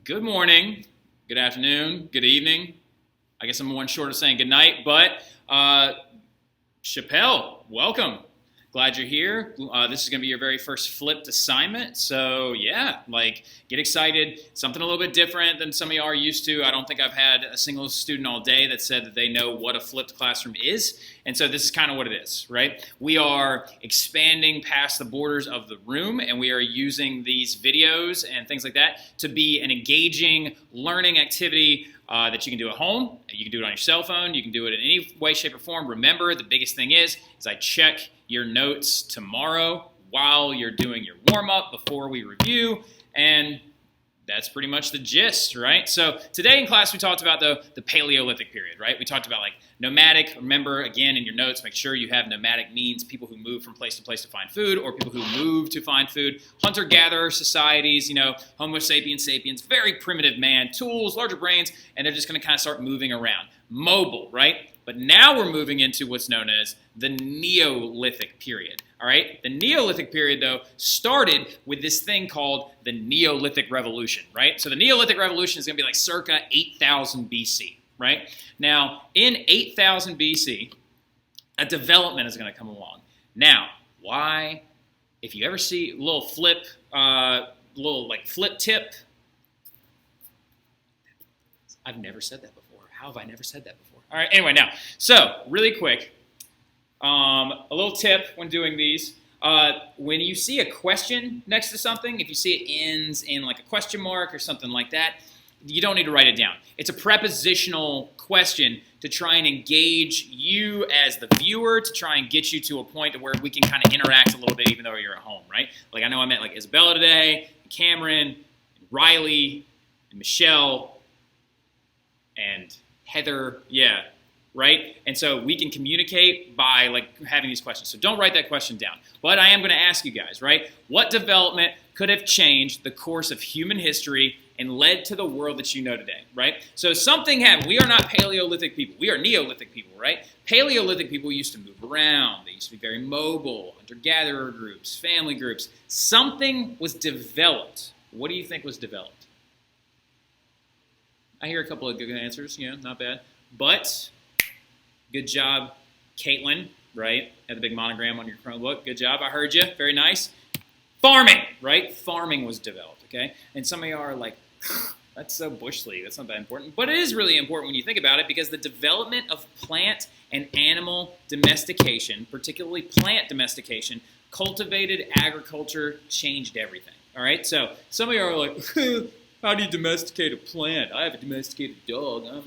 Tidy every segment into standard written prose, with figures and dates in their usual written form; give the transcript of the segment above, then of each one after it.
Good morning, good afternoon, good evening. I guess I'm one short of saying good night, but Chappelle, welcome. Glad you're here. This is going to be your very first flipped assignment. So yeah, get excited. Something a little bit different than some of you are used to. I don't think I've had a single student all day that said that they know what a flipped classroom is. And so this is kind of what it is, right? We are expanding past the borders of the room, and we are using these videos and things like that to be an engaging learning activity that you can do at home. You can do it on your cell phone. You can do it in any way, shape, or form. Remember, the biggest thing is I check your notes tomorrow while you're doing your warm-up before we review, and that's pretty much the gist, right? So today in class we talked about the Paleolithic period, right? We talked about nomadic. Remember, again, in your notes, make sure you have nomadic means people who move from place to place to find food, or people who move to find food. Hunter-gatherer societies, Homo sapiens sapiens, very primitive man, tools, larger brains, and they're just going to kind of start moving around. Mobile, right? But now we're moving into what's known as the Neolithic period. All right, the Neolithic period, though, started with this thing called the Neolithic Revolution, right? So the Neolithic Revolution is going to be circa 8,000 BC, right? Now, in 8,000 BC, a development is going to come along. Now, why? If you ever see a little flip tip, I've never said that before. How have I never said that before? All right, anyway, now, so really quick. A little tip when doing these, when you see a question next to something, if you see it ends in a question mark or something like that, you don't need to write it down. It's a prepositional question to try and engage you as the viewer, to try and get you to a point where we can kind of interact a little bit even though you're at home, right? I know I met Isabella today, and Cameron, and Riley, and Michelle, and Heather, yeah. Right? And so we can communicate by having these questions. So don't write that question down. But I am going to ask you guys, right? What development could have changed the course of human history and led to the world that you know today, right? So something happened. We are not Paleolithic people. We are Neolithic people, right? Paleolithic people used to move around. They used to be very mobile, hunter-gatherer groups, family groups. Something was developed. What do you think was developed? I hear a couple of good answers. Yeah, not bad. But good job, Caitlin, right? Had the big monogram on your Chromebook. Good job. I heard you. Very nice. Farming, right? Farming was developed, okay? And some of you are like, that's so bush league. That's not that important. But it is really important when you think about it, because the development of plant and animal domestication, particularly plant domestication, cultivated agriculture changed everything, all right? So some of you are like, how do you domesticate a plant? I have a domesticated dog. Well,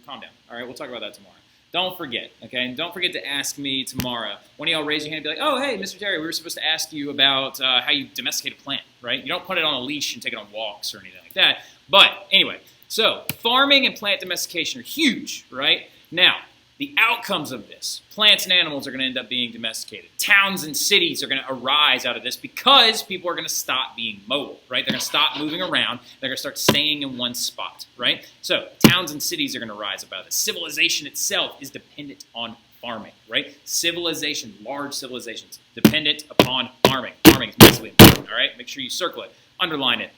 calm down. All right, we'll talk about that tomorrow. Don't forget, okay? And don't forget to ask me tomorrow. One of y'all raise your hand and be like, oh, hey, Mr. Terry, we were supposed to ask you about how you domesticate a plant, right? You don't put it on a leash and take it on walks or anything like that. But anyway, so farming and plant domestication are huge, right? Now, the outcomes of this, plants and animals are going to end up being domesticated. Towns and cities are going to arise out of this because people are going to stop being mobile, right? They're going to stop moving around. They're going to start staying in one spot, right? So towns and cities are going to rise up out of this. Civilization itself is dependent on farming, right? Civilization, large civilizations, dependent upon farming. Farming is massively important, all right? Make sure you circle it, underline it.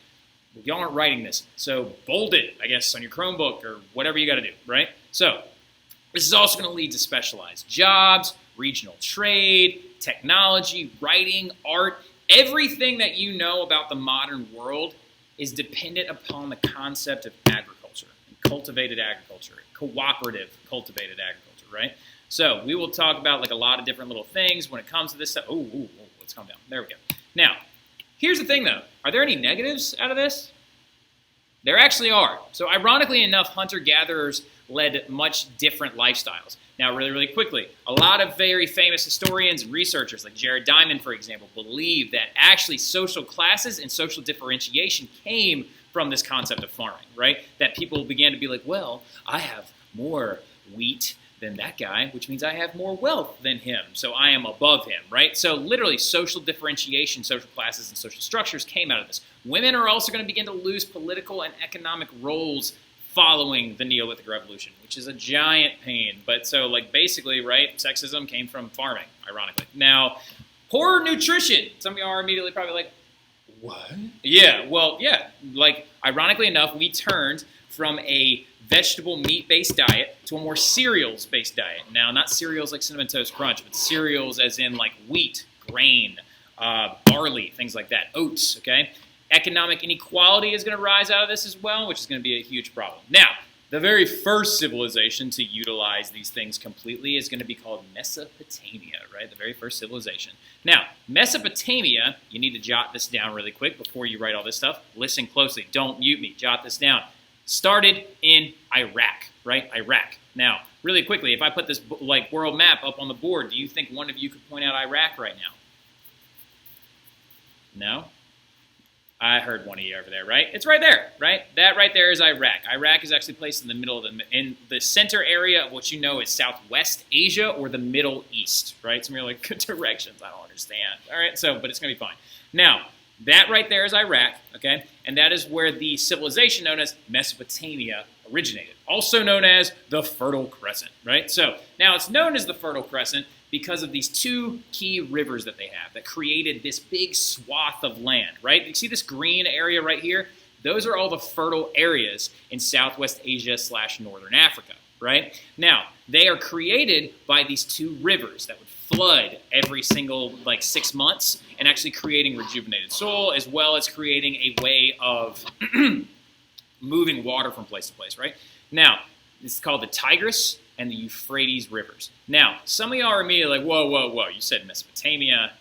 Y'all aren't writing this, so bold it, I guess, on your Chromebook or whatever you got to do, right? So this is also going to lead to specialized jobs, regional trade, technology, writing, art. Everything that you know about the modern world is dependent upon the concept of agriculture, cultivated agriculture, cooperative cultivated agriculture, right? So we will talk about a lot of different little things when it comes to this stuff. Oh, let's calm down. There we go. Now, here's the thing, though. Are there any negatives out of this? There actually are. So ironically enough, hunter-gatherers led much different lifestyles. Now, really, really quickly, a lot of very famous historians and researchers, like Jared Diamond, for example, believe that actually social classes and social differentiation came from this concept of farming, right? That people began to be like, well, I have more wheat than that guy, which means I have more wealth than him, so I am above him, right? So literally social differentiation, social classes, and social structures came out of this. Women are also going to begin to lose political and economic roles following the Neolithic Revolution, which is a giant pain. But so basically, right, sexism came from farming, ironically. Now, poor nutrition. Some of you are immediately probably like, What? Yeah, well, yeah. Like, ironically enough, we turned from a vegetable meat-based diet to a more cereals-based diet. Now, not cereals like Cinnamon Toast Crunch, but cereals as in like wheat, grain, barley, things like that, oats, okay? Economic inequality is going to rise out of this as well, which is going to be a huge problem. Now, the very first civilization to utilize these things completely is going to be called Mesopotamia, right? The very first civilization. Now, Mesopotamia, you need to jot this down really quick before you write all this stuff. Listen closely. Don't mute me. Jot this down. Started in Iraq, right? Iraq. Now, really quickly, if I put this like world map up on the board, do you think one of you could point out Iraq right now? No? I heard one of you over there, right? It's right there, right? That right there is Iraq. Iraq is actually placed in the middle of in the center area of what you know is Southwest Asia or the Middle East, right? Some really good directions. I don't understand. All right, so, but it's going to be fine. Now, that right there is Iraq, okay? And that is where the civilization known as Mesopotamia originated, also known as the Fertile Crescent, right? So, now it's known as the Fertile Crescent because of these two key rivers that they have that created this big swath of land, right? You see this green area right here? Those are all the fertile areas in Southwest Asia / Northern Africa, right? Now, they are created by these two rivers that would flood every single, 6 months and actually creating rejuvenated soil as well as creating a way of moving water from place to place, right? Now, it's called the Tigris and the Euphrates rivers. Now, some of y'all are immediately like, whoa, whoa, whoa, you said Mesopotamia,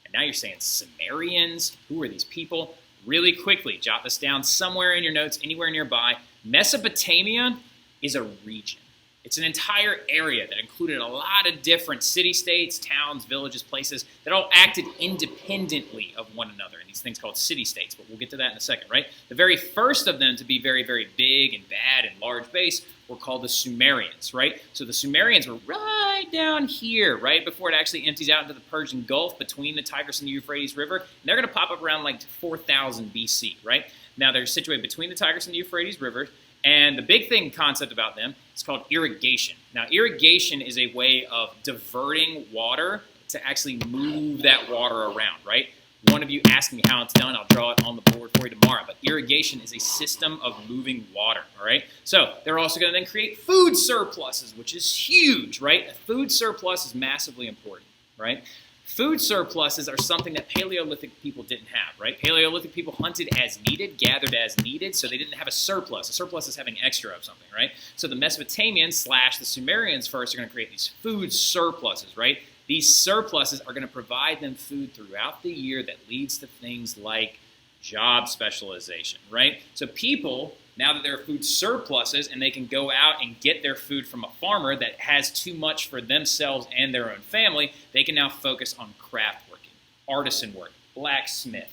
and now you're saying Sumerians. Who are these people? Really quickly, jot this down somewhere in your notes, anywhere nearby. Mesopotamia is a region. It's an entire area that included a lot of different city-states, towns, villages, places that all acted independently of one another in these things called city-states, but we'll get to that in a second, right? The very first of them to be very, very big and bad and large base were called the Sumerians, right? So the Sumerians were right down here, right before it actually empties out into the Persian Gulf between the Tigris and the Euphrates River. And they're going to pop up around 4000 BC, right? Now they're situated between the Tigris and the Euphrates River. And the big thing concept about them is called irrigation. Now, irrigation is a way of diverting water to actually move that water around, right? One of you ask me how it's done, I'll draw it on the board for you tomorrow. But irrigation is a system of moving water, all right? So they're also going to then create food surpluses, which is huge, right? A food surplus is massively important, right? Food surpluses are something that Paleolithic people didn't have, right? Paleolithic people hunted as needed, gathered as needed, so they didn't have a surplus. A surplus is having extra of something, right? So the Mesopotamians / the Sumerians first are going to create these food surpluses, right? These surpluses are going to provide them food throughout the year that leads to things like job specialization, right? So people, now that there are food surpluses and they can go out and get their food from a farmer that has too much for themselves and their own family, they can now focus on craft working, artisan work, blacksmith,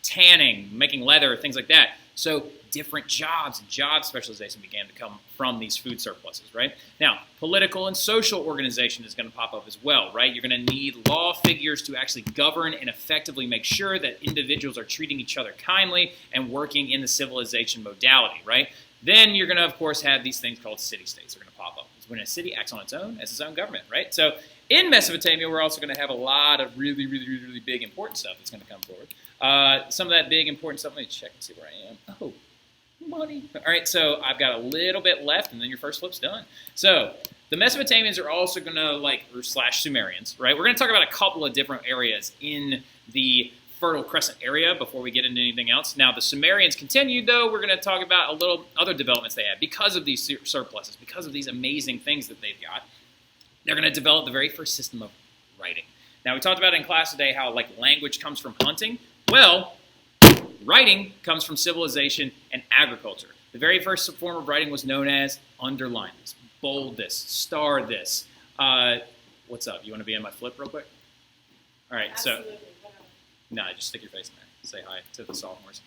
tanning, making leather, things like that. So different jobs and job specialization began to come from these food surpluses, right? Now, political and social organization is going to pop up as well, right? You're going to need law figures to actually govern and effectively make sure that individuals are treating each other kindly and working in the civilization modality, right? Then you're going to, of course, have these things called city-states are going to pop up. It's when a city acts on its own as its own government, right? So in Mesopotamia, we're also going to have a lot of really, really, really, really big important stuff that's going to come forward. Some of that big important stuff, let me check and see where I am. Oh, money. All right, so I've got a little bit left, and then your first flip's done. So the Mesopotamians are also going to, / Sumerians, right? We're going to talk about a couple of different areas in the Fertile Crescent area before we get into anything else. Now, the Sumerians continued, though. We're going to talk about a little other developments they had because of these surpluses, because of these amazing things that they've got. They're going to develop the very first system of writing. Now, we talked about in class today how, language comes from hunting. Well, writing comes from civilization and agriculture. The very first form of writing was known as underline this, bold this, star this. What's up? You want to be in my flip real quick? All right, Absolutely. No, just stick your face in there. Say hi to the sophomores.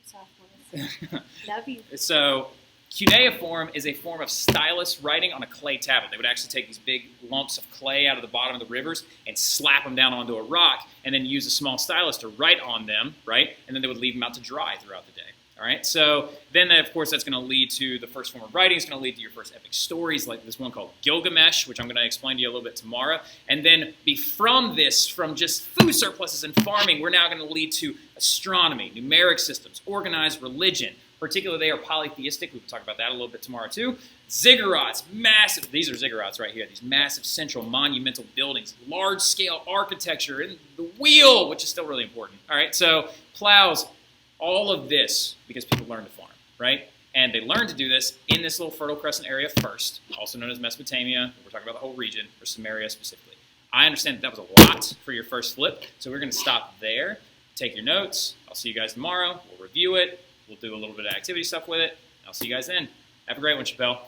Sophomores. Love you. So cuneiform is a form of stylus writing on a clay tablet. They would actually take these big lumps of clay out of the bottom of the rivers and slap them down onto a rock and then use a small stylus to write on them, right? And then they would leave them out to dry throughout the day. All right, so then, of course, that's going to lead to the first form of writing. It's going to lead to your first epic stories, like this one called Gilgamesh, which I'm going to explain to you a little bit tomorrow. And then from just food surpluses and farming, we're now going to lead to astronomy, numeric systems, organized religion. Particularly, they are polytheistic. We will talk about that a little bit tomorrow, too. Ziggurats, massive. These are ziggurats right here. These massive central monumental buildings, large-scale architecture, and the wheel, which is still really important. All right, so plows. All of this because people learned to farm, right? And they learned to do this in this little Fertile Crescent area first, also known as Mesopotamia. We're talking about the whole region, or Sumeria specifically. I understand that was a lot for your first flip, so we're going to stop there. Take your notes. I'll see you guys tomorrow. We'll review it. We'll do a little bit of activity stuff with it. I'll see you guys then. Have a great one, Chappelle.